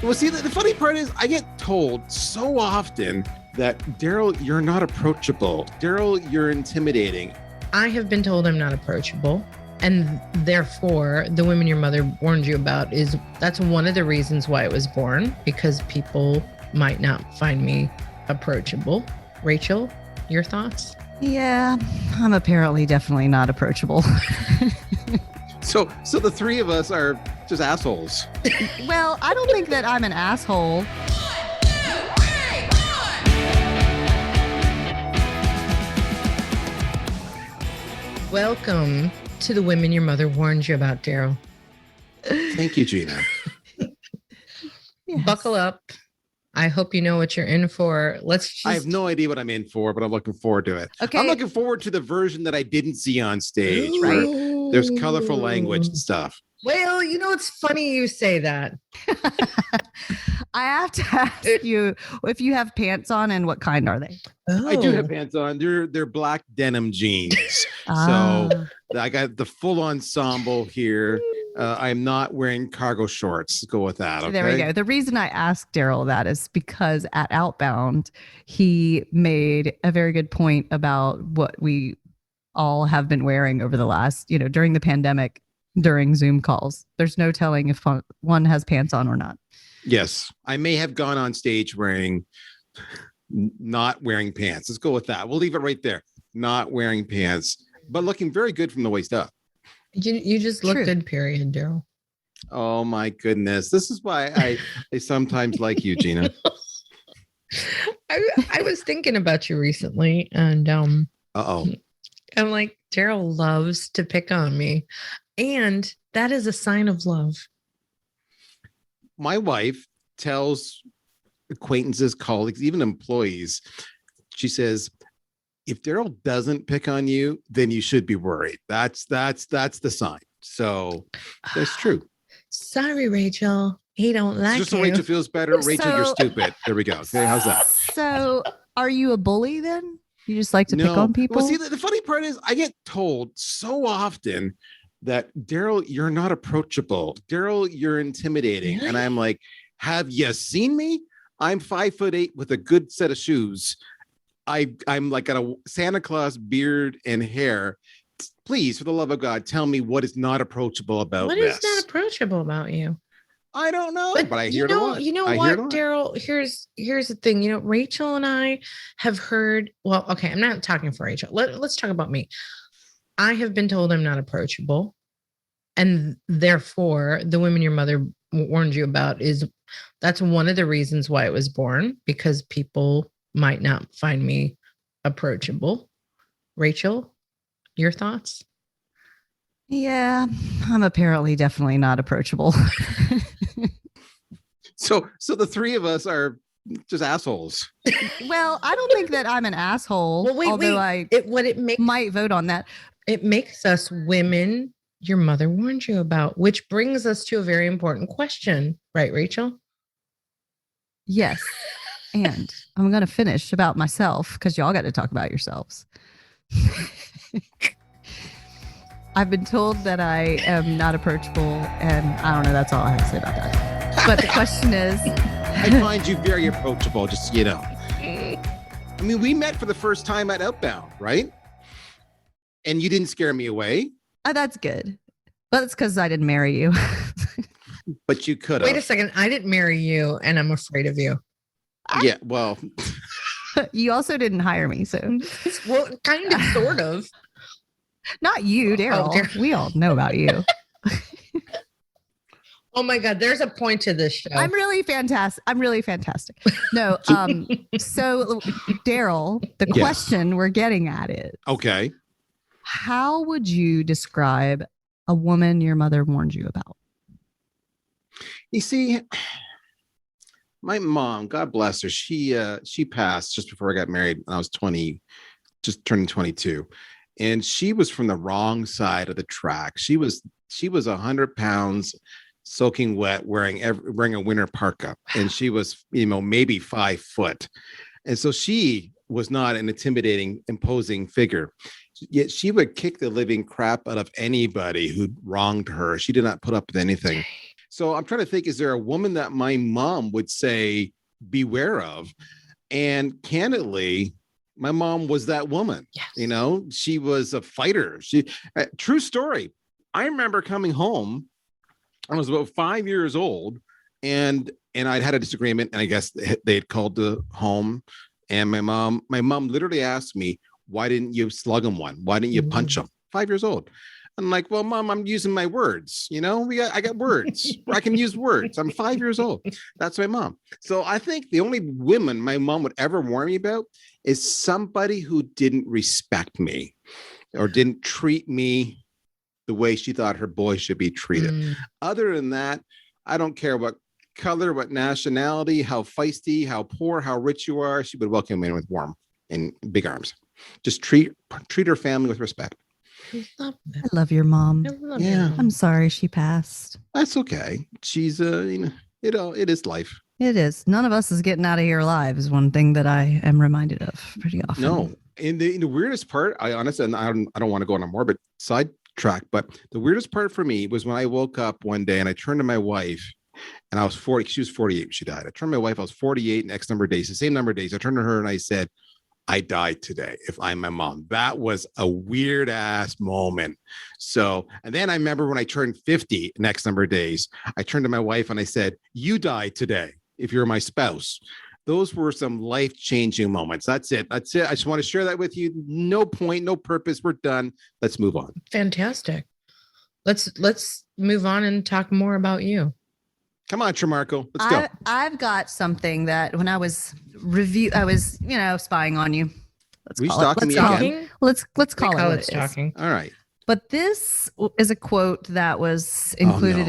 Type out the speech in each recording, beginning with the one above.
Well, see, the funny part is I get told so often that, Darryl, you're not approachable. Darryl, you're intimidating. I have been told I'm not approachable. And therefore, the women your mother warned you about that's one of the reasons why it was born, because people might not find me approachable. Rachel, your thoughts? Yeah, I'm apparently definitely not approachable. So the three of us are just assholes. Well, I don't think that I'm an asshole. Welcome to the women your mother warned you about, Darryl. Thank you, Gina. Yes. Buckle up. I hope you know what you're in for. I have no idea what I'm in for, but I'm looking forward to it. Okay. I'm looking forward to the version that I didn't see on stage. Ooh. Where there's colorful language and stuff. Well, it's funny you say that. I have to ask you if you have pants on and what kind are they? Oh. I do have pants on. They're black denim jeans. Ah. So I got the full ensemble here. I'm not wearing cargo shorts. Let's go with that. Okay? There we go. The reason I asked Darryl that is because at Outbound, he made a very good point about what we all have been wearing over the last, during the pandemic, during Zoom calls. There's no telling if one has pants on or not. Yes. I may have gone on stage not wearing pants. Let's go with that. We'll leave it right there. Not wearing pants, but looking very good from the waist up. You just look good, period, Darryl. Oh my goodness. This is why I sometimes like you, Gina. I was thinking about you recently, and I'm like, Darryl loves to pick on me, and that is a sign of love. My wife tells acquaintances, colleagues, even employees, she says, if Darryl doesn't pick on you, then you should be worried. That's the sign. So that's true. Sorry, Rachel. He don't like just you. So Rachel feels better. Rachel, you're stupid. There we go. Okay, how's that? So are you a bully then? You just like to pick on people? Well, see, the funny part is I get told so often that, Darryl, you're not approachable. Darryl, you're intimidating. Really? And I'm like, have you seen me? I'm 5'8" with a good set of shoes. I'm like got a Santa Claus beard and hair. Please, for the love of God, tell me what is not approachable about this. What is not approachable about you? I don't know, but I hear it a lot. You know what, Darryl? Here's the thing. Rachel and I have heard. Well, okay, I'm not talking for Rachel. Let's talk about me. I have been told I'm not approachable, and therefore, the women your mother warned you about that's one of the reasons why it was born, because people might not find me approachable. Rachel, your thoughts? Yeah, I'm apparently definitely not approachable. So the three of us are just assholes. Well, I don't think that I'm an asshole. Well, wait. I might vote on that. It makes us women your mother warned you about, which brings us to a very important question, right, Rachel? Yes. And I'm going to finish about myself because y'all got to talk about yourselves. I've been told that I am not approachable, and I don't know. That's all I have to say about that. But the question is, I find you very approachable, just so you know. I mean, we met for the first time at Outbound, right? And you didn't scare me away. That's good. But it's because I didn't marry you. But you could have. Wait a second. I didn't marry you, and I'm afraid of you. Yeah, well. You also didn't hire me, so. Well, kind of, sort of. Not you, Darryl. We all know about you. Oh my God, there's a point to this show. I'm really fantastic. No, so Darryl, the question we're getting at is, okay, how would you describe a woman your mother warned you about? You see, my mom, God bless her, she passed just before I got married when I was 20, just turning 22. And she was from the wrong side of the track. She was 100 pounds, soaking wet, wearing a winter parka, and she was, maybe 5 foot. And so she was not an intimidating, imposing figure. Yet she would kick the living crap out of anybody who wronged her. She did not put up with anything. So I'm trying to think, is there a woman that my mom would say, beware of? And candidly, my mom was that woman. Yes. You know, she was a fighter. True story. I remember coming home. I was about 5 years old, and I'd had a disagreement, and I guess they had called the home, and my mom literally asked me, why didn't you slug him one? Why didn't you punch him? 5 years old. I'm like, well, Mom, I'm using my words. You know, I got words. I can use words. I'm 5 years old. That's my mom. So I think the only women my mom would ever warn me about is somebody who didn't respect me or didn't treat me the way she thought her boy should be treated. Other than that, I don't care what color, what nationality, how feisty, how poor, how rich you are. She would welcome you in with warm and big arms. Just treat her family with respect. I I love your mom. your I'm sorry she passed. That's okay. She's it is life. It is. None of us is getting out of here alive is one thing that I am reminded of pretty often. No. And the weirdest part, I honestly, and I don't want to go on a morbid sidetrack, but the weirdest part for me was when I woke up one day and I turned to my wife, and I was 40. She was 48 when she died. I turned to my wife. I was 48 and X number of days, the same number of days. I turned to her and I said, I died today if I'm my mom. That was a weird ass moment. So, and then I remember when I turned 50, next number of days, I turned to my wife and I said, you died today if you're my spouse. Those were some life-changing moments. That's it. I just want to share that with you. No point, no purpose. We're done. Let's move on. Fantastic. Let's move on and talk more about you. Come on, Tremarco. Let's go. I've got something that when I was spying on you. Were you stalking me again? Let's call it what it is. Stalking. All right. But this is a quote that was included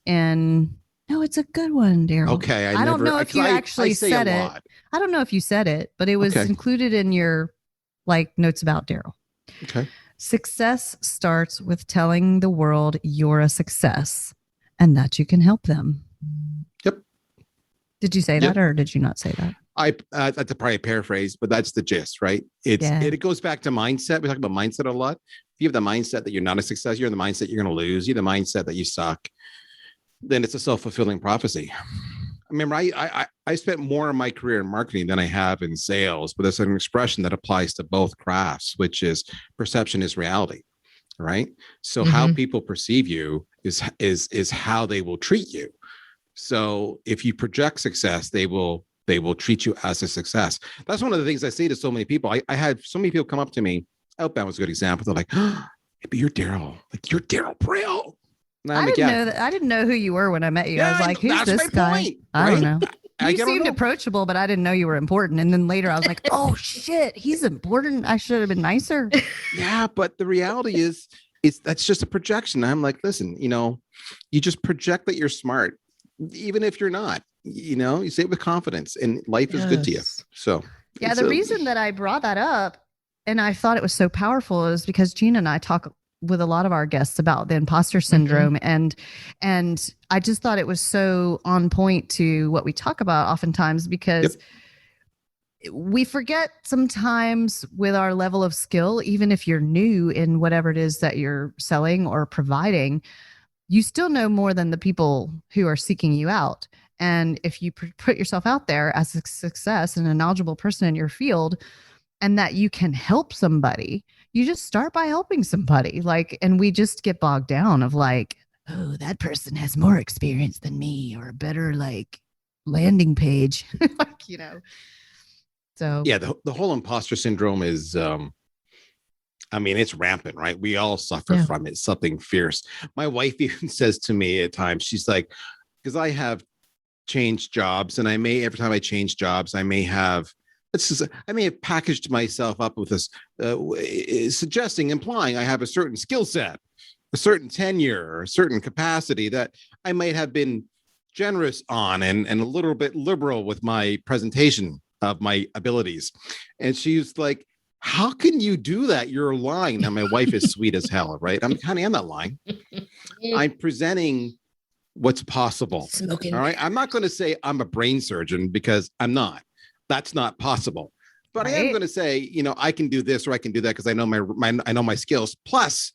in. No, it's a good one, Darryl. Okay. I don't know if you actually said it. I don't know if you said it, but it was included in your notes about Darryl. Okay. Success starts with telling the world you're a success and that you can help them. Yep. Did you say that or did you not say that? That's probably a paraphrase, but that's the gist, right? It goes back to mindset. We talk about mindset a lot. If you have the mindset that you're not a success, you're in the mindset you're going to lose, you're the mindset that you suck, then it's a self-fulfilling prophecy. Remember, I spent more of my career in marketing than I have in sales, but there's an expression that applies to both crafts, which is perception is reality, right? So how people perceive you is how they will treat you. So if you project success, they will treat you as a success. That's one of the things I say to so many people. I had so many people come up to me. Outbound was a good example. They're like, oh, but you're Darryl. Like, you're Darryl Praill. I didn't know who you were when I met you. I was like, who's this guy? Point, I don't know. You don't seemed know. approachable, but I didn't know you were important. And then later I was like, oh shit, he's important. I should have been nicer. Yeah, but the reality is that's just a projection. I'm like, listen, you just project that you're smart, even if you're not. You say it with confidence, and life is good to you. So yeah, the reason that I brought that up, and I thought it was so powerful, is because Gina and I talk with a lot of our guests about the imposter syndrome, and I just thought it was so on point to what we talk about oftentimes, because we forget sometimes with our level of skill, even if you're new in whatever it is that you're selling or providing, you still know more than the people who are seeking you out. And if you put yourself out there as a success and a knowledgeable person in your field, and that you can help somebody, you just start by helping somebody. And we just get bogged down of oh, that person has more experience than me, or a better landing page, So yeah, the whole imposter syndrome is, it's rampant, right? We all suffer from it. Something fierce. My wife even says to me at times, she's like, because I have changed jobs, and every time I change jobs, I may have packaged myself up with this, implying I have a certain skill set, a certain tenure, or a certain capacity that I might have been generous on and a little bit liberal with my presentation of my abilities. And she's like, how can you do that? You're lying. Now, my wife is sweet as hell, right? I'm not lying. I'm presenting what's possible. Smoking. All right. I'm not going to say I'm a brain surgeon, because I'm not. That's not possible. But I am going to say, I can do this or I can do that because I know my skills. Plus,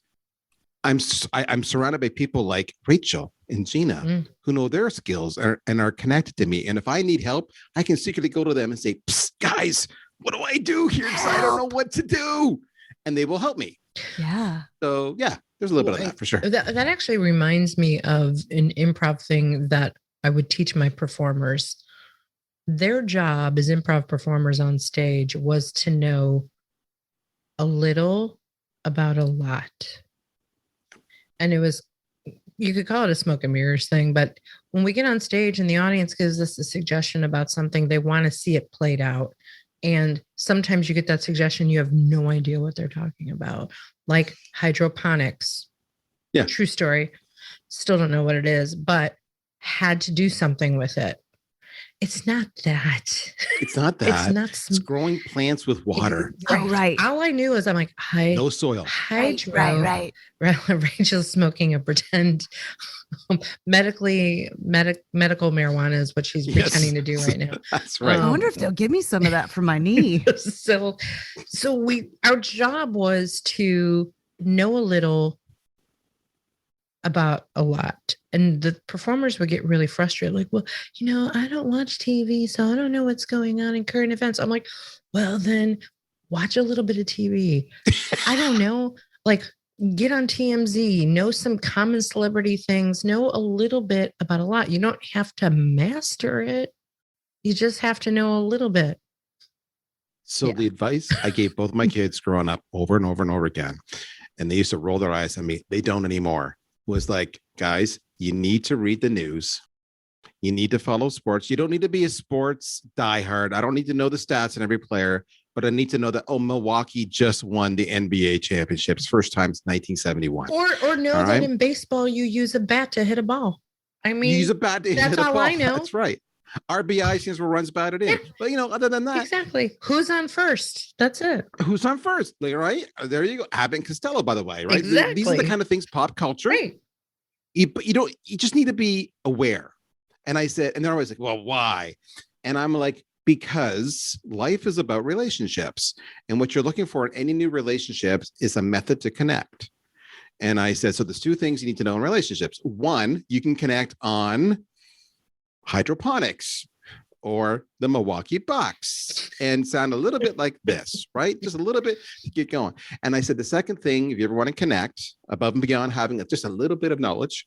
I'm surrounded by people like Rachel, and Gina who know their skills and are connected to me. And if I need help, I can secretly go to them and say, Psst, guys, what do I do here? Because I don't know what to do. And they will help me. Yeah. So yeah, there's a little bit of that for sure. That actually reminds me of an improv thing that I would teach my performers. Their job as improv performers on stage was to know a little about a lot. And it was, you could call it a smoke and mirrors thing, but when we get on stage and the audience gives us a suggestion about something, they want to see it played out. And sometimes you get that suggestion, you have no idea what they're talking about, like hydroponics. Yeah. True story. Still don't know what it is, but had to do something with it. It's not that. It's not that. It's not. It's growing plants with water. Oh, right. All I knew is I'm like, No soil. hydro. Right. Rachel's smoking a pretend medical marijuana is what she's pretending to do right now. That's right. I wonder if they'll give me some of that for my knee. So our job was to know a little about a lot. And the performers would get really frustrated. Like, well, I don't watch TV, so I don't know what's going on in current events. I'm like, well, then watch a little bit of TV. I don't know, like get on TMZ, know some common celebrity things, know a little bit about a lot. You don't have to master it. You just have to know a little bit. So the advice I gave both my kids growing up over and over and over again, and they used to roll their eyes at me, they don't anymore, was like, guys, you need to read the news. You need to follow sports. You don't need to be a sports diehard. I don't need to know the stats on every player, but I need to know that, Milwaukee just won the NBA championships, first time since 1971. Or know that in baseball, you use a bat to hit a ball. I mean, you use a bat to hit a ball. That's all I know. That's right. RBI stands for runs batted in. But, other than that. Exactly. Who's on first? That's it. Who's on first? Right? There you go. Abbott and Costello, by the way, right? Exactly. These are the kind of things, pop culture. Right. But you just need to be aware. And I said, and they're always like, well, why? And I'm like, because life is about relationships. And what you're looking for in any new relationships is a method to connect. And I said, so there's two things you need to know in relationships. One, you can connect on hydroponics or the Milwaukee Bucks and sound a little bit like this, right? Just a little bit to get going. And I said, the second thing, if you ever want to connect above and beyond having just a little bit of knowledge,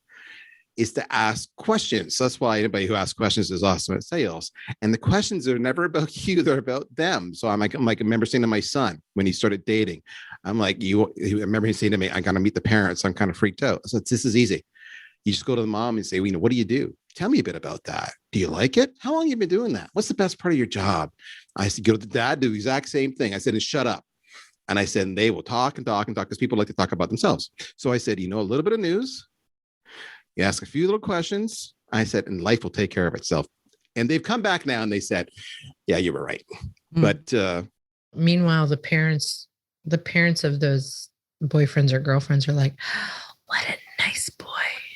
is to ask questions. So that's why anybody who asks questions is awesome at sales. And the questions are never about you, they're about them. So I'm like, I remember saying to my son when he started dating, I'm like, I remember him saying to me, I got to meet the parents. I'm kind of freaked out. So this is easy. You just go to the mom and say, well, what do you do? Tell me a bit about that. Do you like it? How long have you been doing that? What's the best part of your job? I said, go to the dad, do the exact same thing. I said, and shut up. And I said, and they will talk and talk and talk because people like to talk about themselves. So I said, a little bit of news. You ask a few little questions. I said, and life will take care of itself. And they've come back now and they said, yeah, you were right. But meanwhile, the parents of those boyfriends or girlfriends are like, what a nice boy.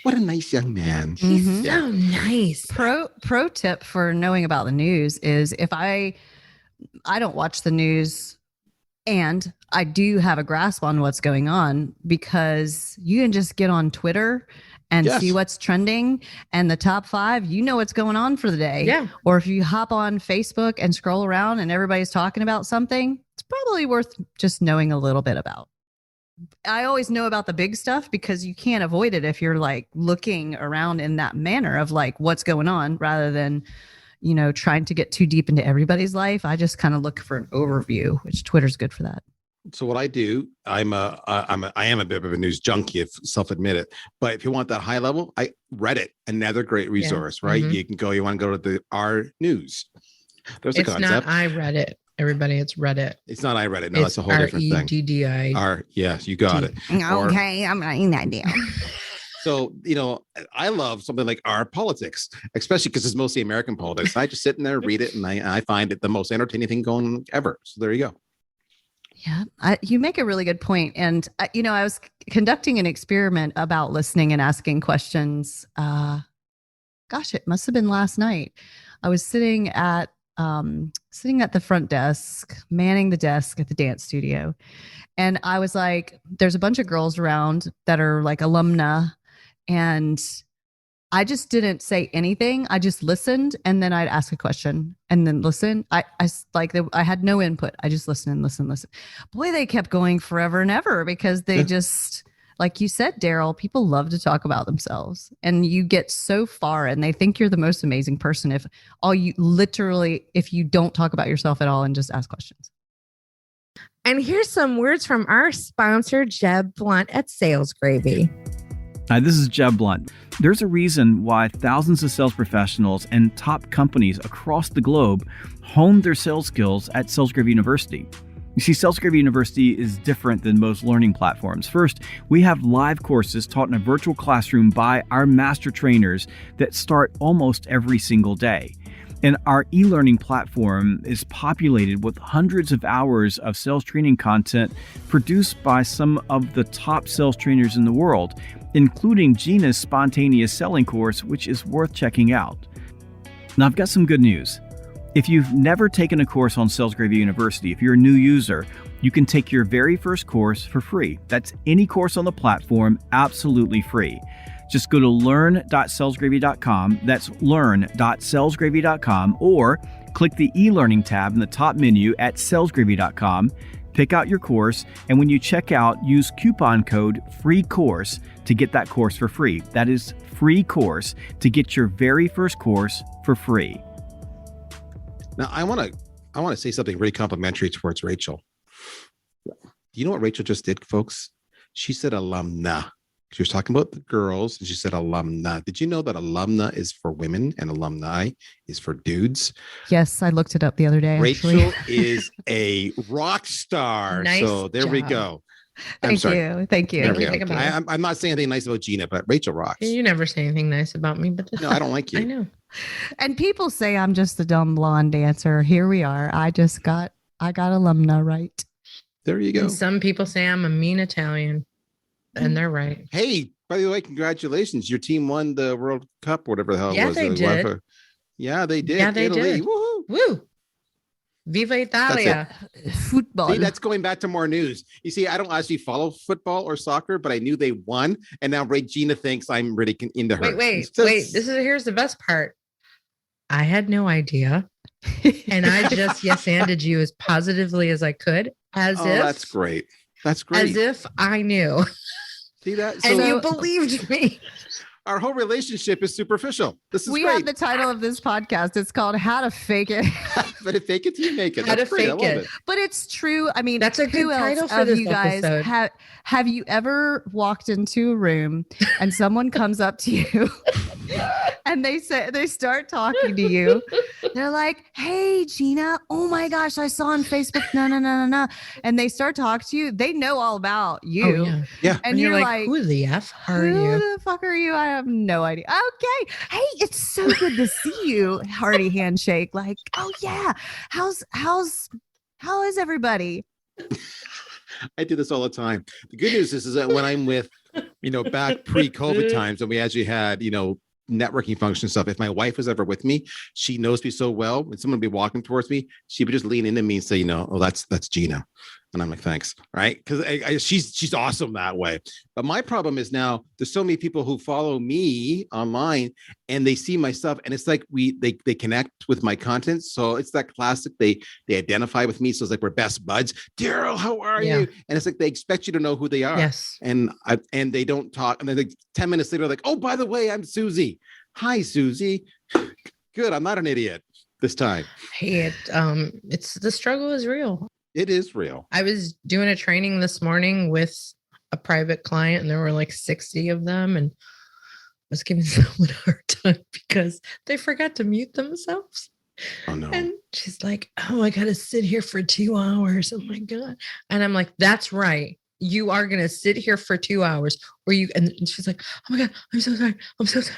What a nice young man. He's so nice. Pro tip for knowing about the news is if I don't watch the news and I do have a grasp on what's going on, because you can just get on Twitter and see what's trending and the top 5, what's going on for the day. Yeah. Or if you hop on Facebook and scroll around and everybody's talking about something, it's probably worth just knowing a little bit about. I always know about the big stuff because you can't avoid it if you're like looking around in that manner of like what's going on rather than, trying to get too deep into everybody's life. I just kind of look for an overview, which Twitter's good for that. So what I do, I am a bit of a news junkie, if self-admit it. But if you want that high level, Reddit, another great resource, right? You can go. You want to go to the R News. There's a concept. It's not I read it. Everybody, it's Reddit. It's not I read it. No, that's a whole different thing. REDDI. Yes, you got it. Okay, I'm writing that down. So, I love something like our politics, especially because it's mostly American politics. I just sit in there, read it, and I find it the most entertaining thing going ever. So there you go. Yeah, you make a really good point. And, I was conducting an experiment about listening and asking questions. It must have been last night. I was sitting at the front desk, manning the desk at the dance studio. And I was like, there's a bunch of girls around that are like alumna. And I just didn't say anything. I just listened, and then I'd ask a question and then listen. I had no input. I just listened and listen. Boy, they kept going forever and ever because they just, like you said, Darryl, people love to talk about themselves, and you get so far and they think you're the most amazing person if you don't talk about yourself at all and just ask questions. And here's some words from our sponsor, Jeb Blunt at Sales Gravy. Hi, this is Jeb Blunt. There's a reason why thousands of sales professionals and top companies across the globe honed their sales skills at Sales Gravy University. You see, Sales Gravy University is different than most learning platforms. First, we have live courses taught in a virtual classroom by our master trainers that start almost every single day. And our e-learning platform is populated with hundreds of hours of sales training content produced by some of the top sales trainers in the world, including Gina's spontaneous selling course, which is worth checking out. Now, I've got some good news. If you've never taken a course on Sales Gravy University, if you're a new user, you can take your very first course for free. That's any course on the platform, absolutely free. Just go to learn.salesgravy.com. That's learn.salesgravy.com, or click the e-learning tab in the top menu at salesgravy.com. Pick out your course, and when you check out, use coupon code FREECOURSE to get that course for free. That is free course to get your very first course for free. Now, I want to say something really complimentary towards Rachel. Do you know what Rachel just did, folks? She said alumna. She was talking about the girls, and she said alumna. Did you know that alumna is for women and alumni is for dudes? Yes, I looked it up the other day. Rachel is a rock star. Nice so there we job. go. Thank you. Thank you. There we Thank go. you. I'm not saying anything nice about Gina, but Rachel rocks. You never say anything nice about me, but No, I don't like you. I know. And people say I'm just a dumb blonde dancer. Here we are. I got alumna right. There you go. And some people say I'm a mean Italian, and they're right. Hey, by the way, congratulations. Your team won the World Cup, whatever the hell it was. They did. Yeah, they did. Yeah, they Italy. did. Woohoo. Woo! Viva Italia! Football. See, that's going back to more news. You see, I don't actually follow football or soccer, but I knew they won. And now Gina thinks I'm really into her. Wait. Here's the best part. I had no idea. And I just yes-anded you as positively as I could, that's great. That's great. As if I knew. See that? And you believed me. Our whole relationship is superficial. This is we great. have the title of this podcast. It's called How to Fake It. But if fake it till you make it. How That's to great. fake I love it. But it's true. I mean, That's a good who title else for of this you guys episode. have you ever walked into a room and someone comes up to you and they start talking to you? They're like, "Hey, Gina, oh my gosh, I saw on Facebook, no. And they start talking to you. They know all about you. Oh, Yeah. And you're like, who the F are who you? the fuck are you? I have no idea. Okay. Hey, it's so good to see you. Hearty handshake. Like, oh yeah. How is everybody? I do this all the time. The good news is that when I'm with, back pre-COVID times, and we actually had, networking function stuff. If my wife was ever with me, she knows me so well. When someone would be walking towards me, she would just lean into me and say, oh, that's Gina. And I'm like, thanks. Right. Because she's awesome that way. But my problem is now there's so many people who follow me online and they see my stuff. And it's like they connect with my content. So it's that classic, they identify with me. So it's like we're best buds. Darryl, how are you? And it's like they expect you to know who they are. Yes. And they don't talk. And then like 10 minutes later, like, oh, by the way, I'm Susie. Hi, Susie. Good. I'm not an idiot this time. Hey, it's the struggle is real. It is real. I was doing a training this morning with a private client, and there were like 60 of them, and I was giving someone a hard time because they forgot to mute themselves. Oh no. And she's like, oh, I got to sit here for 2 hours. Oh my God. And I'm like, that's right. You are going to sit here for 2 hours and she's like, oh my God, I'm so sorry. I'm so sorry.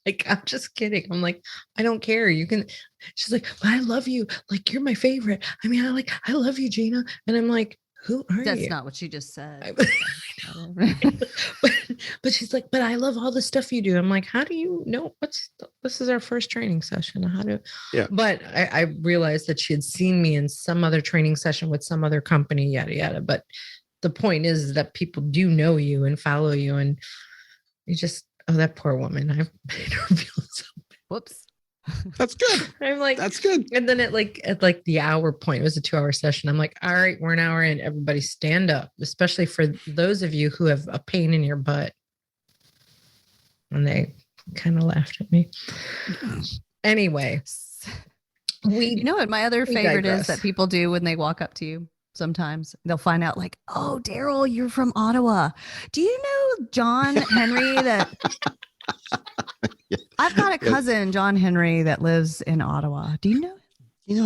Like, I'm just kidding. I'm like, I don't care. You can, she's like, well, I love you. Like, you're my favorite. I mean, I love you, Gina. And I'm like, who are you? That's not what she just said. But she's like, but I love all the stuff you do. I'm like, how do you know? This is our first training session. Yeah. But I realized that she had seen me in some other training session with some other company, yada, yada. But the point is that people do know you and follow you. And oh, that poor woman. I've made her feel so bad. Whoops. That's good. I'm like, That's good. and then at the hour point, it was a 2-hour session. I'm like, all right, we're an hour in. Everybody stand up, especially for those of you who have a pain in your butt. And they kind of laughed at me. Anyway, You know what my other favorite is digress. that people do when they walk up to you? Sometimes they'll find out like, oh, Darryl, you're from Ottawa. Do you know John Henry that I've got a cousin, John Henry, that lives in Ottawa. Do you know?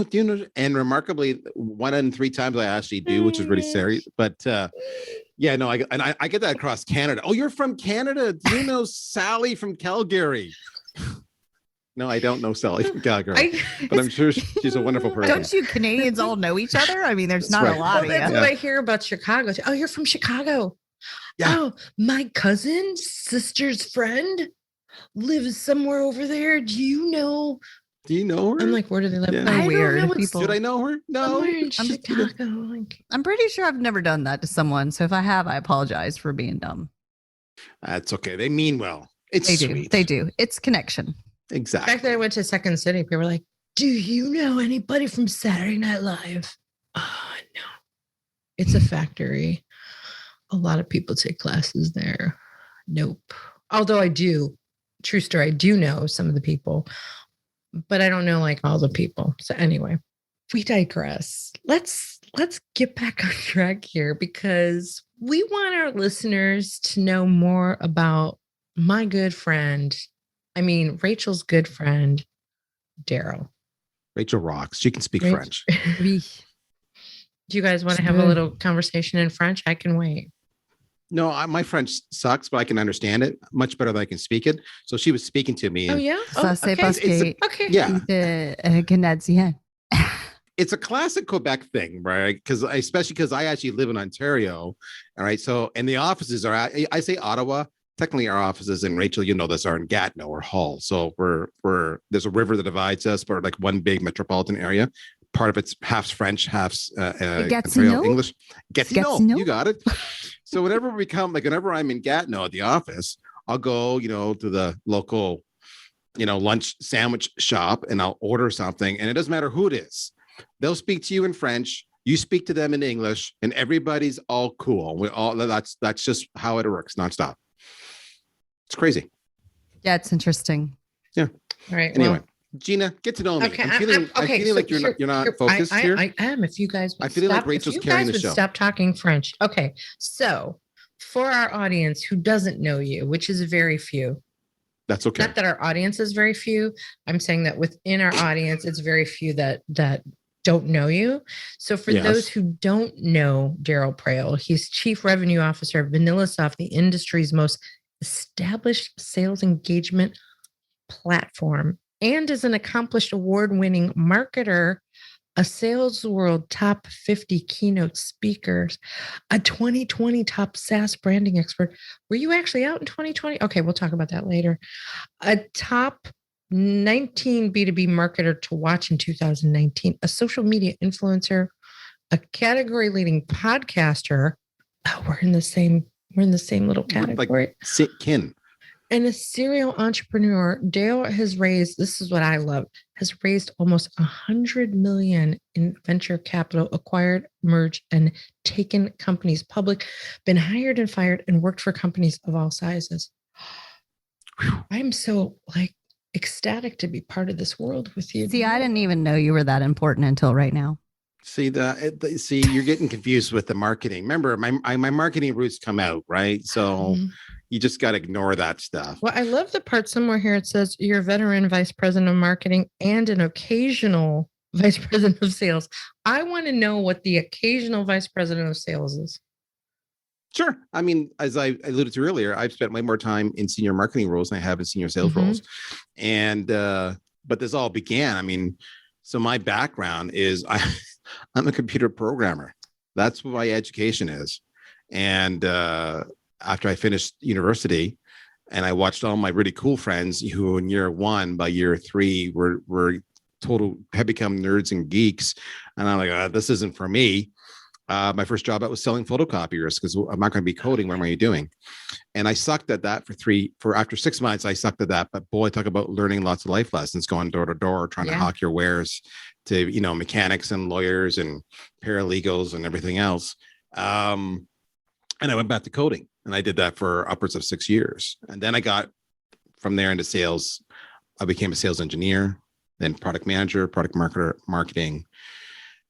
Do you know? And remarkably, 1 in 3 times I actually do, which is really serious. But yeah, no, I get that across Canada. Oh, you're from Canada. Do you know Sally from Calgary? No, I don't know Sally from Calgary, but I'm sure she's a wonderful person. Don't you Canadians all know each other? I mean, there's That's not right. a lot of that's you. what I hear about Chicago. Oh, you're from Chicago. Yeah. Oh, my cousin's sister's friend lives somewhere over there. Do you know? Do you know her? I'm like, where do they live? Yeah. I don't Weird. know. It's People- Should I know her? No. somewhere in I'm just Chicago. Like, I'm pretty sure I've never done that to someone. So if I have, I apologize for being dumb. That's okay. They mean well. It's They do. sweet. They do. It's connection. the Exactly. fact that I went to Second City, people were like, do you know anybody from Saturday Night Live? Oh, no. It's a factory. A lot of people take classes there. Nope. Although I do, true story, I do know some of the people, but I don't know like all the people. So anyway, we digress. Let's get back on track here because we want our listeners to know more about my good friend. I mean, Rachel's good friend, Darryl. Rachel rocks. She can speak Rach- French. We Do you guys want to have a little conversation in French? I can wait. No, my French sucks, but I can understand it much better than I can speak it. So she was speaking to me. Oh, And yeah? Ça, c'est okay. parce que Okay. yeah, Canadien. it's a classic Quebec thing, right? Especially because I actually live in Ontario. All right. So, and the offices are, I say Ottawa. Technically, our offices, and Rachel, you know this, are in Gatineau or Hull. So there's a river that divides us, but like one big metropolitan area. Part of it's half French, half Gatineau? English. Gatineau, Gatineau? you got it. So whenever I'm in Gatineau at the office, I'll go, to the local, lunch sandwich shop, and I'll order something, and it doesn't matter who it is. They'll speak to you in French. You speak to them in English, and everybody's all cool. That's just how it works nonstop. It's crazy. Yeah, it's interesting. All right. Anyway, Well, Gina, get to know me. okay. I'm feeling so like you're not focused here. I am. If you guys, would I feel like stop- Rachel's if you carrying guys the would show. Stop talking French. Okay. So for our audience who doesn't know you, which is very few, That's okay. not that our audience is very few. I'm saying that within our audience, it's very few that don't know you. So for Yes. those who don't know Darryl Praill, he's Chief Revenue Officer of VanillaSoft, the industry's most established sales engagement platform, and is an accomplished award-winning marketer, a Sales World Top 50 Keynote Speakers, a 2020 Top SaaS Branding Expert. Were you actually out in 2020? Okay, we'll talk about that later. A top 19 B2B Marketer to watch in 2019, a social media influencer, a category-leading podcaster. Oh, we're in the same little category. Kin. And a serial entrepreneur. Dale has raised, this is what I love, has raised almost 100 million in venture capital, acquired, merged, and taken companies public, been hired and fired, and worked for companies of all sizes. I'm so ecstatic to be part of this world with you. See, I didn't even know you were that important until right now. See you're getting confused with the marketing. Remember, my marketing roots come out, right? So you just got to ignore that stuff. Well, I love the part somewhere here. It says you're a veteran vice president of marketing and an occasional vice president of sales. I want to know what the occasional vice president of sales is. Sure. I mean, as I alluded to earlier, I've spent way more time in senior marketing roles than I have in senior sales roles. And, but this all began, so my background is I'm a computer programmer. That's what my education is. And, after I finished university and I watched all my really cool friends who in year 1, by year 3 had become nerds and geeks. And I'm like, this isn't for me. My first job, I was selling photocopiers because I'm not going to be coding. What am I doing? And I sucked at that after 6 months, I sucked at that. But boy, talk about learning lots of life lessons, going door to door, trying to hawk your wares to, mechanics and lawyers and paralegals and everything else. And I went back to coding, and I did that for upwards of 6 years. And then I got from there into sales. I became a sales engineer, then product manager, product marketer, marketing,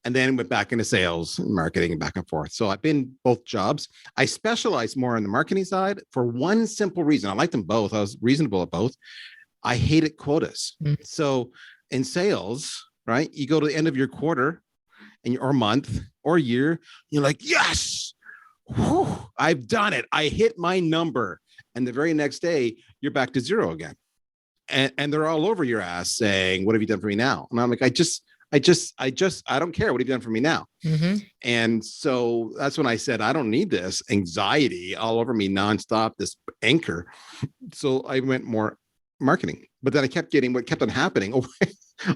and then went back into sales and marketing and back and forth. So I've been both jobs. I specialize more on the marketing side for one simple reason. I liked them both. I was reasonable at both. I hated quotas. So in sales, right, you go to the end of your quarter or month or year, you're like, yes, whew, I've done it. I hit my number. And the very next day, you're back to zero again. And they're all over your ass saying, what have you done for me now? And I'm like, I don't care. What have you done for me now? Mm-hmm. And so that's when I said, I don't need this anxiety all over me nonstop, this anchor. So I went more marketing, but then I kept getting what kept on happening.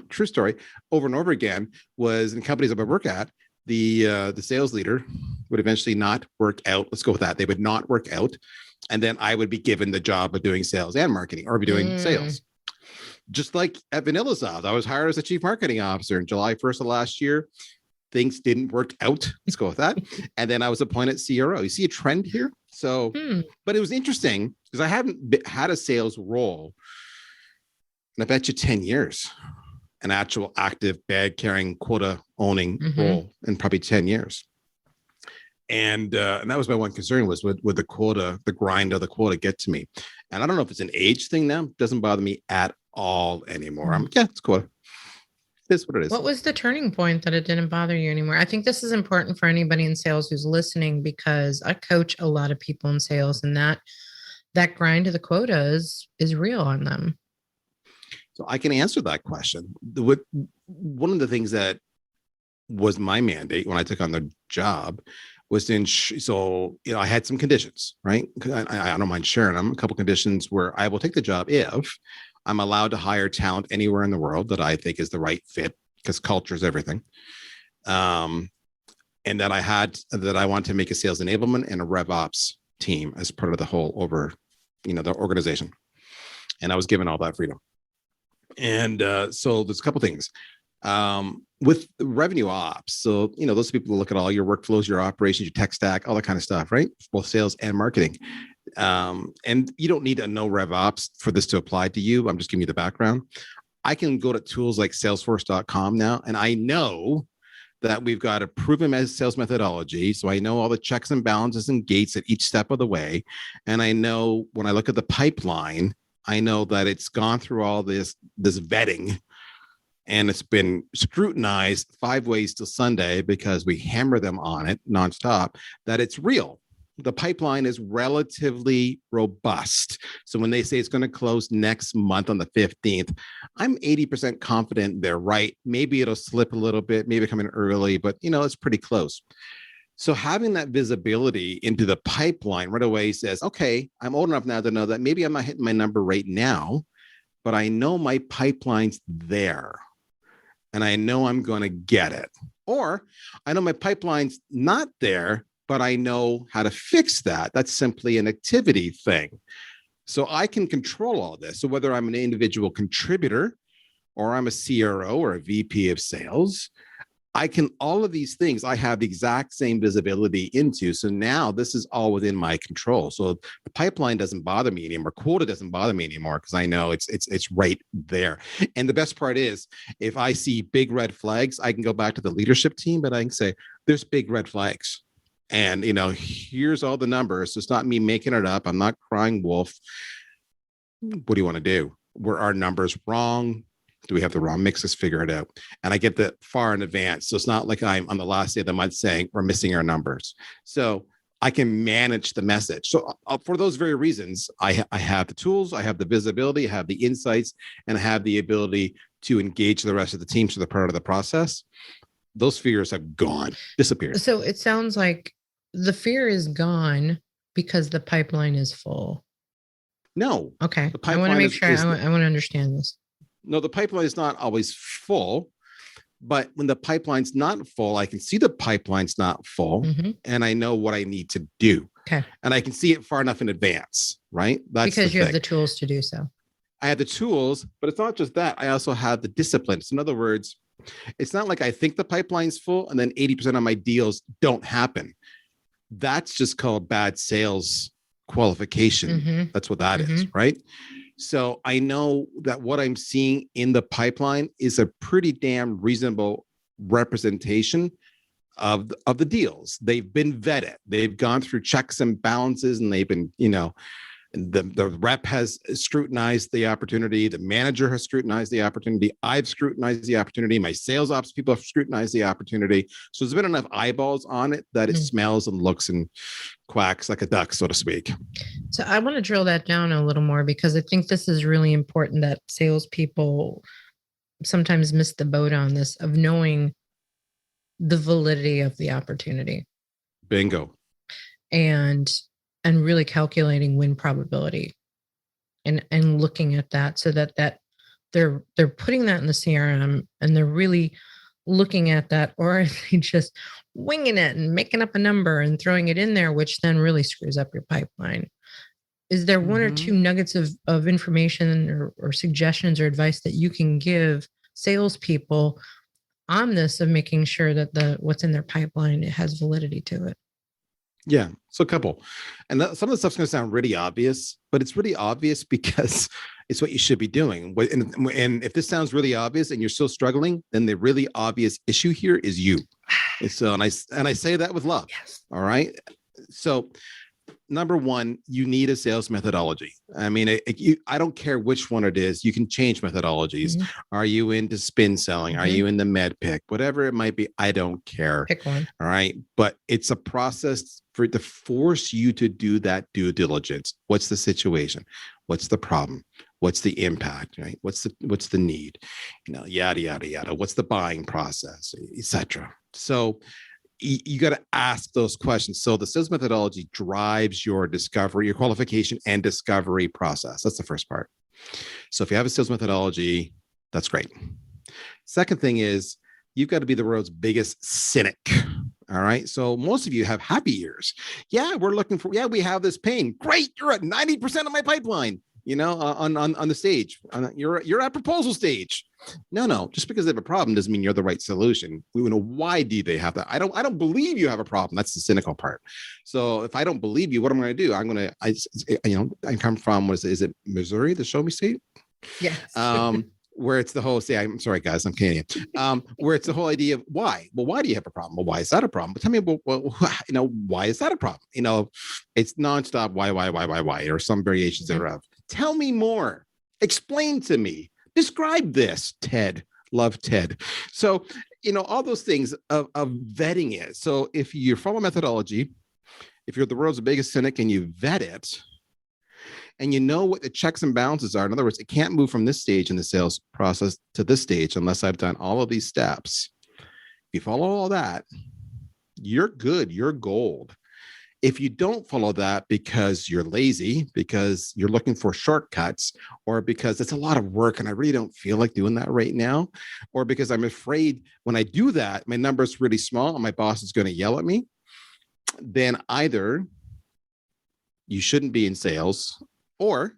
True story, over and over again, was in companies I would work at, the sales leader would eventually not work out. Let's go with that. They would not work out. And then I would be given the job of doing sales and marketing, or be doing sales. Just like at VanillaSoft, I was hired as a chief marketing officer in July 1st of last year. Things didn't work out. Let's go with that. And then I was appointed CRO. You see a trend here? So, but it was interesting because I haven't had a sales role in I bet you 10 years, an actual active bag carrying quota owning role in probably 10 years. And that was my one concern was would the quota, the grind of the quota get to me? And I don't know if it's an age thing now. It doesn't bother me at all anymore. It's quota. It's what it is. What was the turning point that it didn't bother you anymore? I think this is important for anybody in sales who's listening, because I coach a lot of people in sales, and that grind of the quotas is real on them. So I can answer that question. One of the things that was my mandate when I took on the job was to I had some conditions, right? I don't mind sharing them. A couple conditions where I will take the job if I'm allowed to hire talent anywhere in the world that I think is the right fit, because culture is everything. And that I want to make a sales enablement and a rev ops team as part of the whole the organization. And I was given all that freedom. And so there's a couple things. With revenue ops. So, those people look at all your workflows, your operations, your tech stack, all that kind of stuff, right? Both sales and marketing. And you don't need to know rev ops for this to apply to you. I'm just giving you the background. I can go to tools like salesforce.com now, and I know that we've got a proven sales methodology. So I know all the checks and balances and gates at each step of the way. And I know when I look at the pipeline, I know that it's gone through all this vetting, and it's been scrutinized 5 ways till Sunday, because we hammer them on it nonstop, that it's real. The pipeline is relatively robust. So when they say it's going to close next month on the 15th, I'm 80% confident they're right. Maybe it'll slip a little bit, maybe come in early, but it's pretty close. So having that visibility into the pipeline right away says, okay, I'm old enough now to know that maybe I'm not hitting my number right now, but I know my pipeline's there. And I know I'm going to get it. Or I know my pipeline's not there, but I know how to fix that. That's simply an activity thing. So I can control all this. So whether I'm an individual contributor or I'm a CRO or a VP of sales, all of these things I have the exact same visibility into. So now this is all within my control. So the pipeline doesn't bother me anymore. Quota doesn't bother me anymore, because I know it's right there. And the best part is, if I see big red flags, I can go back to the leadership team, but I can say, there's big red flags. And, here's all the numbers. So it's not me making it up. I'm not crying wolf. What do you want to do? Were our numbers wrong? Do we have the wrong mixes? Figure it out. And I get that far in advance. So it's not like I'm on the last day of the month saying we're missing our numbers. So I can manage the message. So for those very reasons, I have the tools, I have the visibility, I have the insights, and I have the ability to engage the rest of the team. So they're part of the process. Those fears have disappeared. So it sounds like the fear is gone because the pipeline is full. No. Okay. I want to make sure I want to understand this. No, the pipeline is not always full. But when the pipeline's not full, I can see the pipeline's not full, and I know what I need to do. Okay. And I can see it far enough in advance, right? That's because you thing. have the tools to do so. I have the tools, but it's not just that. I also have the discipline. So in other words, it's not like I think the pipeline's full and then 80% of my deals don't happen. That's just called bad sales qualification. That's what that is, right? So I know that what I'm seeing in the pipeline is a pretty damn reasonable representation of the deals. They've been vetted. They've gone through checks and balances, and they've been, the rep has scrutinized the opportunity. The manager has scrutinized the opportunity. I've scrutinized the opportunity. My sales ops people have scrutinized the opportunity. So there's been enough eyeballs on it that it smells and looks and quacks like a duck, so to speak. So I want to drill that down a little more, because I think this is really important that salespeople sometimes miss the boat on this, of knowing the validity of the opportunity. Bingo. And really calculating win probability and looking at that, so that they're putting that in the CRM, and they're really looking at that, or are they just winging it and making up a number and throwing it in there, which then really screws up your pipeline. Is there one or two nuggets of information or suggestions or advice that you can give salespeople on this, of making sure that what's in their pipeline, it has validity to it? Yeah, so a couple. And some of the stuff's going to sound really obvious, but it's really obvious because it's what you should be doing. And if this sounds really obvious and you're still struggling, then the really obvious issue here is you. And so, and I say that with love. Yes. All right. So number one, you need a sales methodology. I mean, I don't care which one it is. You can change methodologies. Are you into spin selling? Are you in the med pick? Whatever it might be, I don't care. Pick one. All right. But it's a process to force you to do that due diligence. What's the situation? What's the problem? What's the impact? Right? What's the need? Yada, yada, yada. What's the buying process, etc. So you got to ask those questions. So the sales methodology drives your discovery, your qualification and discovery process. That's the first part. So if you have a sales methodology, that's great. Second thing is, you've got to be the world's biggest cynic. All right. So most of you have happy years. Yeah, we have this pain. Great. You're at 90% of my pipeline, on the stage. You're at proposal stage. No. Just because they have a problem doesn't mean you're the right solution. We want to know, why do they have that? I don't believe you have a problem. That's the cynical part. So if I don't believe you, what am I going to do? I come from, is it Missouri, the show me state? Yes. Where it's the whole, I'm sorry, guys, I'm Canadian. Where it's the whole idea of why. Well, why do you have a problem? Well, why is that a problem? But tell me, why is that a problem? It's nonstop, why, or some variations thereof. Tell me more. Explain to me. Describe this, Ted. Love Ted. So, all those things of vetting it. So if you follow methodology, if you're the world's biggest cynic and you vet it, and you know what the checks and balances are. In other words, it can't move from this stage in the sales process to this stage unless I've done all of these steps. If you follow all that, you're good. You're gold. If you don't follow that because you're lazy, because you're looking for shortcuts, or because it's a lot of work and I really don't feel like doing that right now, or because I'm afraid when I do that, my number's really small and my boss is going to yell at me, then either you shouldn't be in sales, or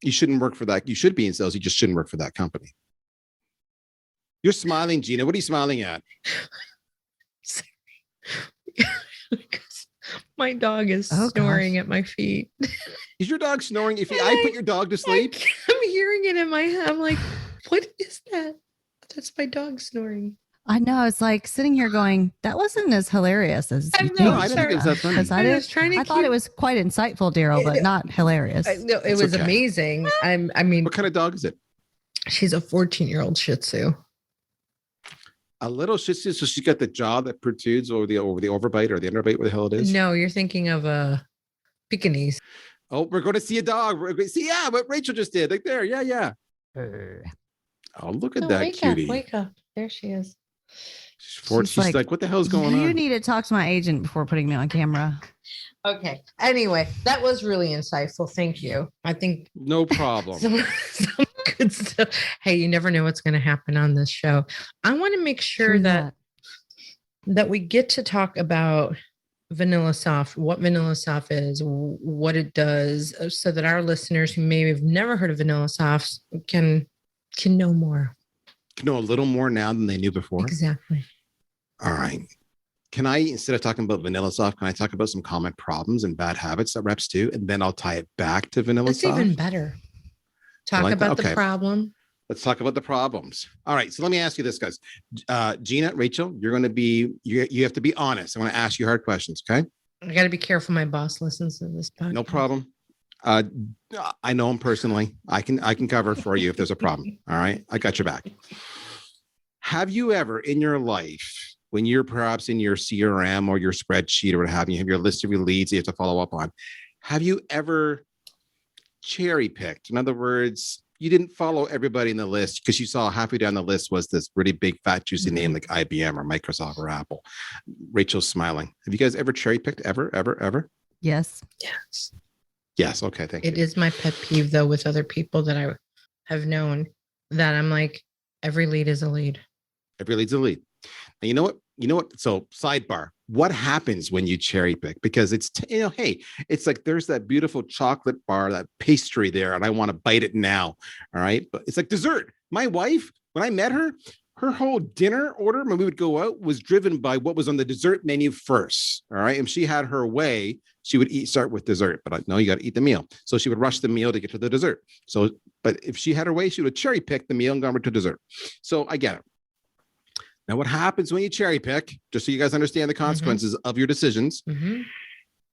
you shouldn't work for that. You should be in sales. You just shouldn't work for that company. You're smiling, Gina. What are you smiling at? My dog is snoring at my feet. Is your dog snoring? If I put your dog to sleep? I'm hearing it in my head. I'm like, what is that? That's my dog snoring. I know. It's like sitting here going, that wasn't as hilarious as you think. No, I didn't think it was that funny. I thought it was quite insightful, Darryl, but not hilarious. No, it was amazing. I mean, what kind of dog is it? She's a 14-year-old Shih Tzu. A little Shih Tzu, so she's got the jaw that protrudes over the overbite or the underbite, where the hell it is. No, you're thinking of a Pekingese. Oh, we're going to see a dog. We're going to see, what Rachel just did. Like there, yeah. Oh, look at that cutie. Wake up. There she is. She's like, what the hell's going on? You need to talk to my agent before putting me on camera. Okay. Anyway, that was really insightful. Thank you. I think no problem. some good stuff. Hey, you never know what's going to happen on this show. I want to make sure True that we get to talk about VanillaSoft, what VanillaSoft is, what it does, so that our listeners who may have never heard of VanillaSoft can know more. Can know a little more now than they knew before. Exactly. All right. Can I, instead of talking about VanillaSoft, can I talk about some common problems and bad habits that reps do? And then I'll tie it back to VanillaSoft. That's even better. Talk like about the problem. Let's talk about the problems. All right. So let me ask you this, guys. Gina, Rachel, you're going to be, you have to be honest. I want to ask you hard questions. Okay. I got to be careful. My boss listens to this podcast. No problem. I know him personally. I can cover for you if there's a problem. All right. I got your back. Have you ever in your life, when you're perhaps in your CRM or your spreadsheet or what have you have your list of your leads you have to follow up on, have you ever cherry picked? In other words, you didn't follow everybody in the list because you saw halfway down the list was this really big, fat, juicy name like IBM or Microsoft or Apple. Rachel's smiling. Have you guys ever cherry picked? Ever? Yes. Yes. Yes. Okay. Thank you. It is my pet peeve, though, with other people that I have known, that I'm like, every lead is a lead. Every lead's a lead. And you know what? So sidebar, what happens when you cherry pick? Because it's, hey, it's like, there's that beautiful chocolate bar, that pastry there, and I want to bite it now. All right. But it's like dessert. My wife, when I met her whole dinner order when we would go out was driven by what was on the dessert menu first. All right. And she had her way. She would start with dessert, but I know you got to eat the meal. So she would rush the meal to get to the dessert. So, but if she had her way, she would cherry pick the meal and go over to dessert. So I get it. Now, what happens when you cherry pick, just so you guys understand the consequences of your decisions,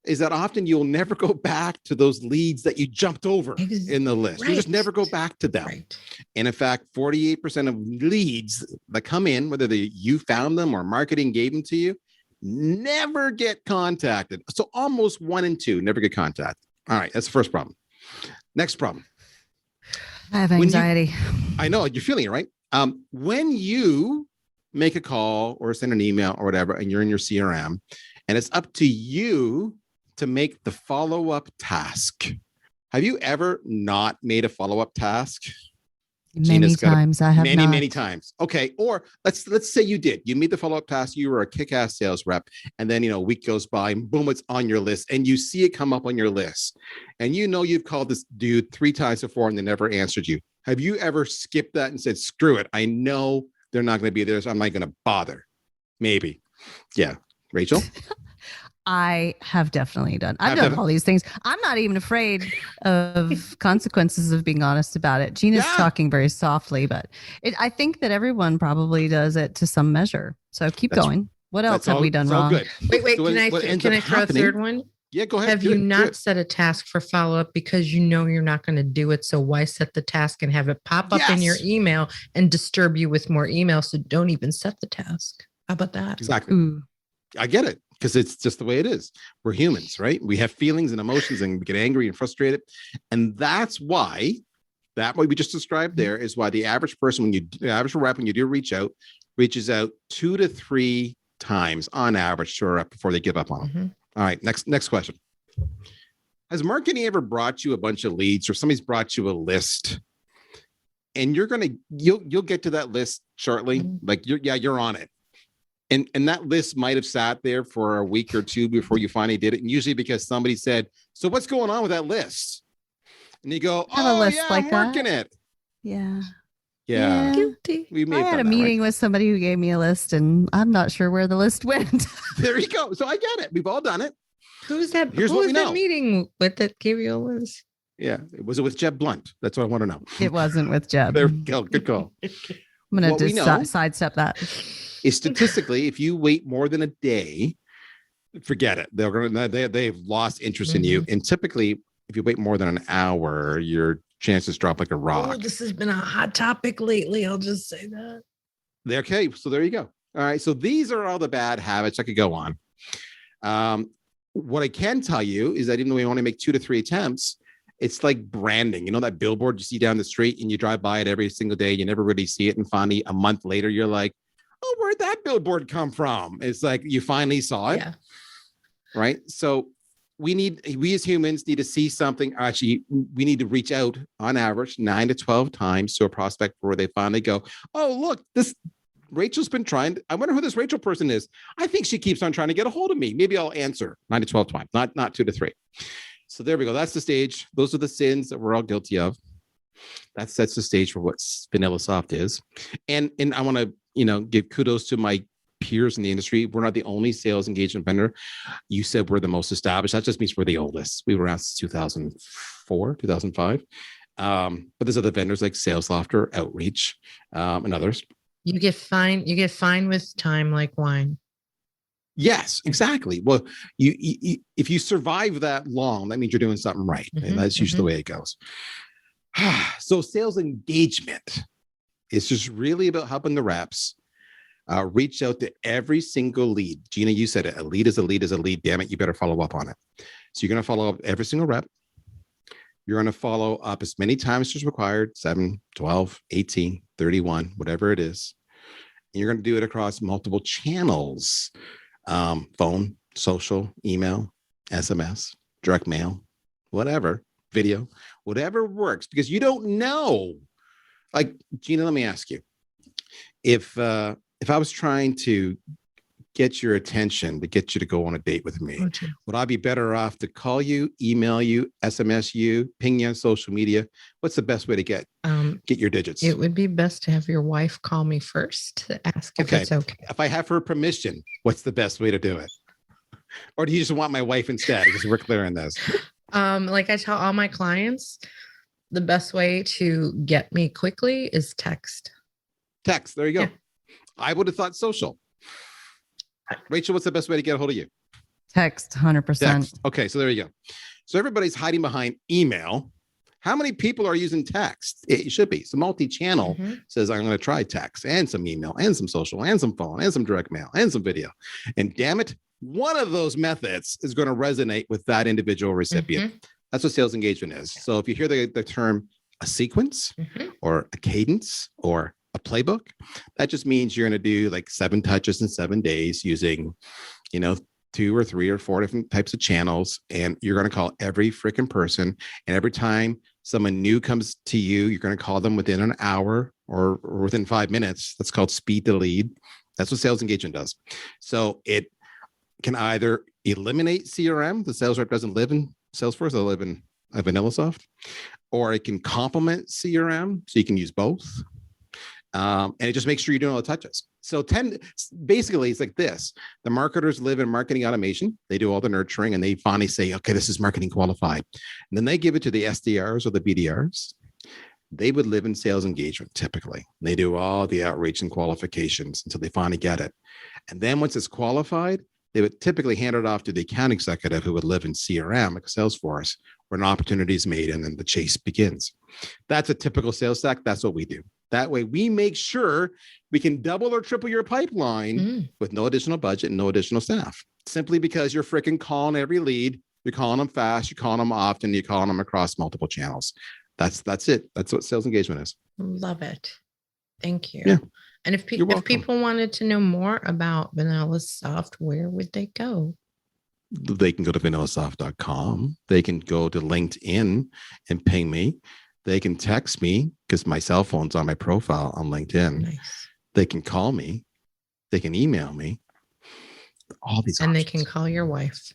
is that often you'll never go back to those leads that you jumped over in the list. Right. You just never go back to them. Right. And in fact, 48% of leads that come in, whether you found them or marketing gave them to you, never get contacted. So almost 1 in 2 never get contacted. All right, that's the first problem. Next problem. I have anxiety. I know you're feeling it, right? When you make a call or send an email or whatever, and you're in your CRM, and it's up to you to make the follow-up task. Have you ever not made a follow-up task? Many times I have many times. Okay. Or let's say you did. You made the follow-up task. You were a kick-ass sales rep. And then, a week goes by and boom, it's on your list. And you see it come up on your list. And you've called this dude 3 times before and they never answered you. Have you ever skipped that and said, screw it? I know they're not going to be there, so I'm not going to bother. Maybe. Yeah. Rachel? I have definitely done. I've done all these things. I'm not even afraid of consequences of being honest about it. Gina's talking very softly, but I think that everyone probably does it to some measure. So keep going. What else have we done wrong? Good. Wait, can I throw a third one? Yeah, go ahead. Have you not set a task for follow-up because you're not going to do it? So why set the task and have it pop up in your email and disturb you with more emails? So don't even set the task. How about that? Exactly. Ooh. I get it, because it's just the way it is. We're humans, right? We have feelings and emotions and we get angry and frustrated. And that's why, that way we just described there is why the average person, average rep, when you do reach out, reaches out 2 to 3 times on average to a rep before they give up on them. All right, next question. Has marketing ever brought you a bunch of leads, or somebody's brought you a list, and you'll get to that list shortly? Like you're on it. And that list might have sat there for a week or 2 before you finally did it. And usually because somebody said, so what's going on with that list? And you go, I'm working it. Yeah. Yeah. Guilty. I had a meeting with somebody who gave me a list and I'm not sure where the list went. There you go. So I get it. We've all done it. Who's that? Here's who what was we that know. Meeting with that gave you a list? Yeah. Was it with Jeb Blunt? That's what I want to know. It wasn't with Jeb. There we go. Good call. I'm going to just sidestep that. Is statistically, if you wait more than a day, forget it. They've lost interest in you. And typically, if you wait more than an hour, your chances drop like a rock. Oh, this has been a hot topic lately. I'll just say that. Okay, so there you go. All right, so these are all the bad habits. I could go on. What I can tell you is that even though we only make 2 to 3 attempts, it's like branding. You know that billboard you see down the street and you drive by it every single day. You never really see it. And finally, a month later, you're like, oh, where'd that billboard come from? It's like you finally saw it. Yeah. Right. So we as humans need to see something. Actually, we need to reach out on average 9 to 12 times to a prospect before they finally go, oh, look, this Rachel's been trying. I wonder who this Rachel person is. I think she keeps on trying to get a hold of me. Maybe I'll answer 9 to 12 times, not 2 to 3. So there we go. That's the stage. Those are the sins that we're all guilty of. That sets the stage for what VanillaSoft is. And I want to, give kudos to my peers in the industry. We're not the only sales engagement vendor. You said we're the most established. That just means we're the oldest. We were around since 2004, 2005. But there's other vendors like SalesLoft or Outreach, and others. You get fine with time like wine. Yes, exactly. Well, you if you survive that long, that means you're doing something right. And that's usually the way it goes. So sales engagement is just really about helping the reps reach out to every single lead. Gina, you said it. A lead is a lead is a lead. Damn it, you better follow up on it. So you're going to follow up every single rep. You're going to follow up as many times as required, 7, 12, 18, 31, whatever it is. And you're going to do it across multiple channels, phone, social, email, SMS, direct mail, whatever, video, whatever works, because you don't know. Like, Gina, let me ask you, if I was trying to get your attention, to get you to go on a date with me, would I be better off to call you, email you, SMS you, ping you on social media? What's the best way to get your digits? It would be best to have your wife call me first to ask if it's okay. If I have her permission, what's the best way to do it? Or do you just want my wife instead? Because we're clear on this. Like I tell all my clients, the best way to get me quickly is text. Text. There you go. Yeah. I would have thought social. Rachel, what's the best way to get a hold of you? Text, 100%. Text. Okay, so there you go. So everybody's hiding behind email. How many people are using text? It should be. So multi-channel says, I'm going to try text and some email and some social and some phone and some direct mail and some video. And damn it, one of those methods is going to resonate with that individual recipient. That's what sales engagement is. So if you hear the term a sequence or a cadence or a playbook, that just means you're going to do like 7 touches in 7 days using, 2 or 3 or 4 different types of channels. And you're going to call every freaking person. And every time someone new comes to you, you're going to call them within an hour or within 5 minutes. That's called speed to lead. That's what sales engagement does. So it can either eliminate CRM. The sales rep doesn't live in Salesforce. They live in VanillaSoft. Or it can complement CRM. So you can use both. And it just makes sure you're doing all the touches. So basically, it's like this. The marketers live in marketing automation. They do all the nurturing and they finally say, okay, this is marketing qualified. And then they give it to the SDRs or the BDRs. They would live in sales engagement typically. They do all the outreach and qualifications until they finally get it. And then once it's qualified, they would typically hand it off to the account executive who would live in CRM, like Salesforce, where an opportunity is made and then the chase begins. That's a typical sales stack. That's what we do. That way we make sure we can double or triple your pipeline with no additional budget and no additional staff, simply because you're freaking calling every lead. You're calling them fast. You're calling them often. You're calling them across multiple channels. That's it. That's what sales engagement is. Love it. Thank you. Yeah. And if people wanted to know more about VanillaSoft, where would they go? They can go to vanillasoft.com. They can go to LinkedIn and ping me. They can text me because my cell phone's on my profile on LinkedIn. Nice. They can call me. They can email me. All these and options. they can call your wife.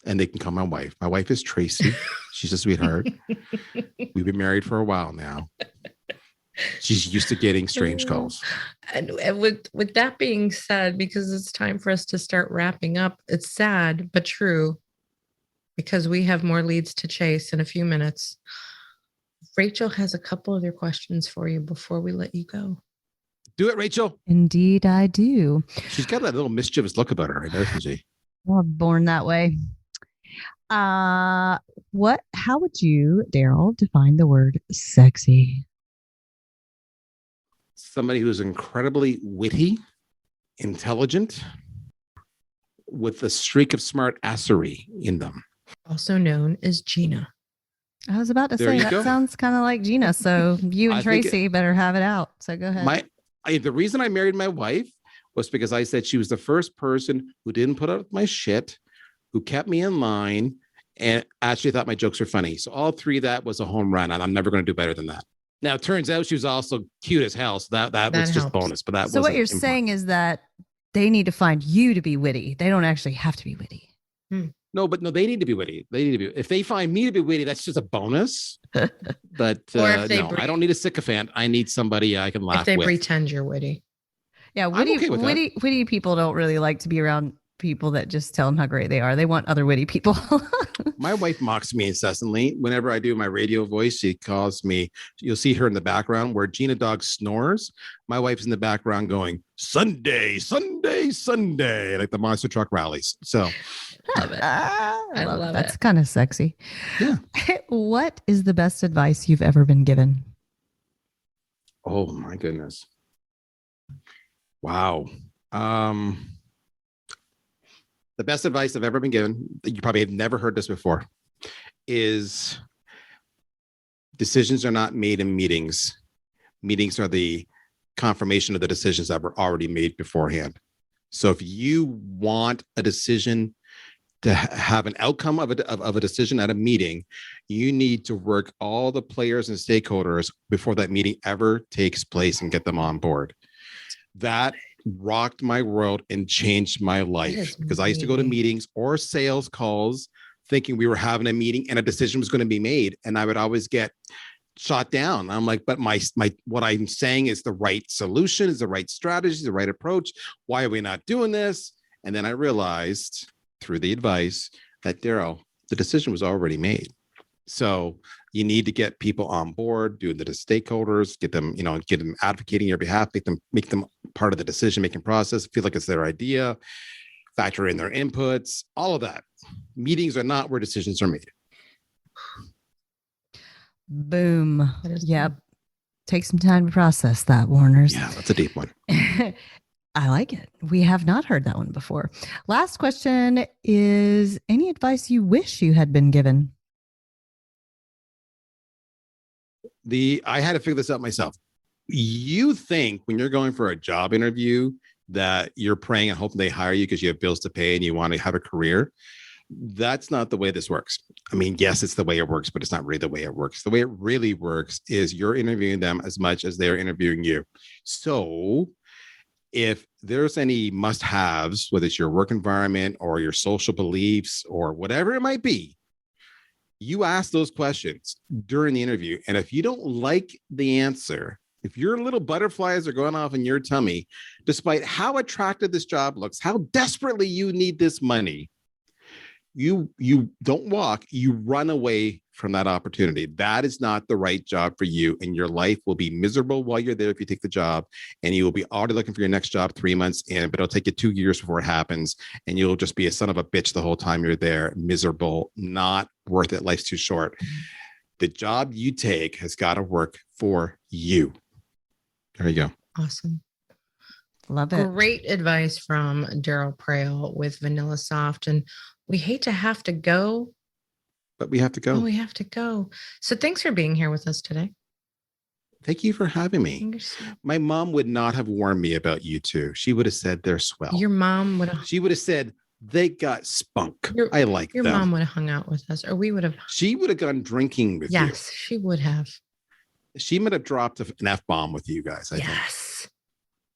And they can call my wife. My wife is Tracy. She's a sweetheart. We've been married for a while now. She's used to getting strange calls. And with that being said, because it's time for us to start wrapping up, it's sad but true, because we have more leads to chase in a few minutes. Rachel has a couple other questions for you before we let you go. Do it, Rachel. Indeed, I do. She's got that little mischievous look about her, doesn't she? Well, born that way. How would you, Darryl, define the word sexy? Somebody who's incredibly witty, intelligent, with a streak of smart assery in them. Also known as Gina. I was about to say, that sounds kind of like Gina. So you and Tracy better have it out. So go ahead. The reason I married my wife was because I said she was the first person who didn't put up with my shit, who kept me in line, and actually thought my jokes were funny. So all three of that was a home run, and I'm never going to do better than that. Now, it turns out she was also cute as hell. So that was just helps. bonus. But that So what you're saying is that they need to find you to be witty. They don't actually have to be witty. No, they need to be witty. They need to be. If they find me to be witty, that's just a bonus. But Or if they no, I don't need a sycophant. I need somebody I can laugh if they with. pretend you're witty. Yeah, okay with that. witty people don't really like to be around people that just tell them how great they are. They want other witty people. My wife mocks me incessantly. Whenever I do my radio voice, she calls me, you'll see her in the background where Gina dog snores. My wife's in the background going, Sunday, Sunday, Sunday, like the monster truck rallies. So Love it. I love it. That's it. kind of sexy. Yeah. What is the best advice you've ever been given? Oh my goodness. Wow. The best advice I've ever been given, you probably have never heard this before, is decisions are not made in meetings. Meetings are the confirmation of the decisions that were already made beforehand. So if you want a decision to have an outcome of a decision at a meeting, you need to work all the players and stakeholders before that meeting ever takes place and get them on board. That rocked my world and changed my life because I used to go to meetings or sales calls thinking we were having a meeting and a decision was going to be made. And I would always get shot down. I'm like, but my what I'm saying is the right solution, is the right strategy, the right approach. Why are we not doing this? And then I realized through the advice that Darryl, the decision was already made. So you need to get people on board, do the stakeholders, get them advocating your behalf, make them part of the decision-making process, feel like it's their idea, factor in their inputs, all of that. Meetings are not where decisions are made. Boom. Yep. Take some time to process that, Warners. Yeah, that's a deep one. I like it. We have not heard that one before. Last question is, any advice you wish you had been given? I had to figure this out myself. You think when you're going for a job interview that you're praying and hoping they hire you because you have bills to pay and you want to have a career. That's not the way this works. I mean, yes, it's the way it works, but it's not really the way it works. The way it really works is you're interviewing them as much as they're interviewing you. So if there's any must-haves, whether it's your work environment or your social beliefs or whatever it might be, you ask those questions during the interview. And if you don't like the answer, if your little butterflies are going off in your tummy, despite how attractive this job looks, how desperately you need this money, you don't walk, you run away from that opportunity. That is not the right job for you. And your life will be miserable while you're there if you take the job. And you will be already looking for your next job 3 months in, but it'll take you 2 years before it happens. And you'll just be a son of a bitch the whole time you're there, miserable, not worth it. Life's too short. The job you take has got to work for you. There you go. Awesome. Love it. Great advice from Darryl Praill with VanillaSoft. And we hate to have to go. But we have to go. Oh, we have to go. So thanks for being here with us today. Thank you for having me. My mom would not have warned me about you two. She would have said they're swell. Your mom would have. She would have said they got spunk. I like them. Your mom would have hung out with us, or we would have. She would have gone drinking with you. Yes, she would have. She might have dropped an F-bomb with you guys. I think.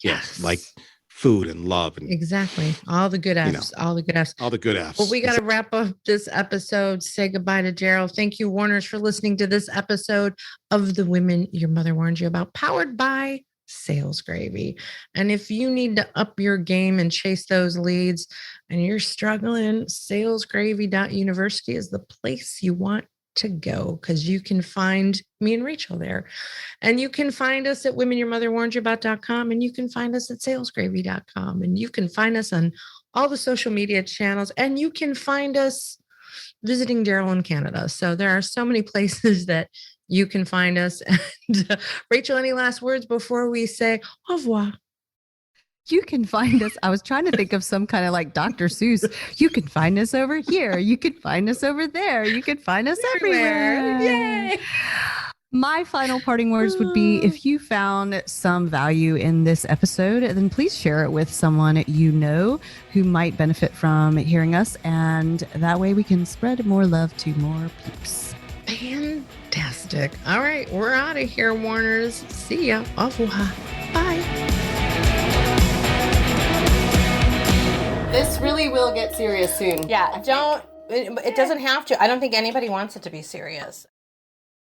Yes. Like food and love. And, exactly. All the good F's. All the good F's. All the good F's. Well, we got to wrap up this episode. Say goodbye to Darryl. Thank you, Warners, for listening to this episode of The Women Your Mother Warned You About, powered by Sales Gravy. And if you need to up your game and chase those leads and you're struggling, salesgravy.university is the place you want to go, because you can find me and Rachel there. And you can find us at womenyourmotherwarnedyouabout.com, and you can find us at salesgravy.com, and you can find us on all the social media channels, and you can find us visiting Darryl in Canada. So there are so many places that you can find us. And Rachel, any last words before we say au revoir? You can find us. I was trying to think of some kind of like Dr. Seuss. You can find us over here. You can find us over there. You can find us everywhere. Yay! My final parting words would be, if you found some value in this episode, then please share it with someone you know who might benefit from hearing us. And that way we can spread more love to more peeps. Fantastic. All right, we're out of here, Warners. See ya. Au revoir. Bye. This really will get serious soon. Yeah, it doesn't have to. I don't think anybody wants it to be serious.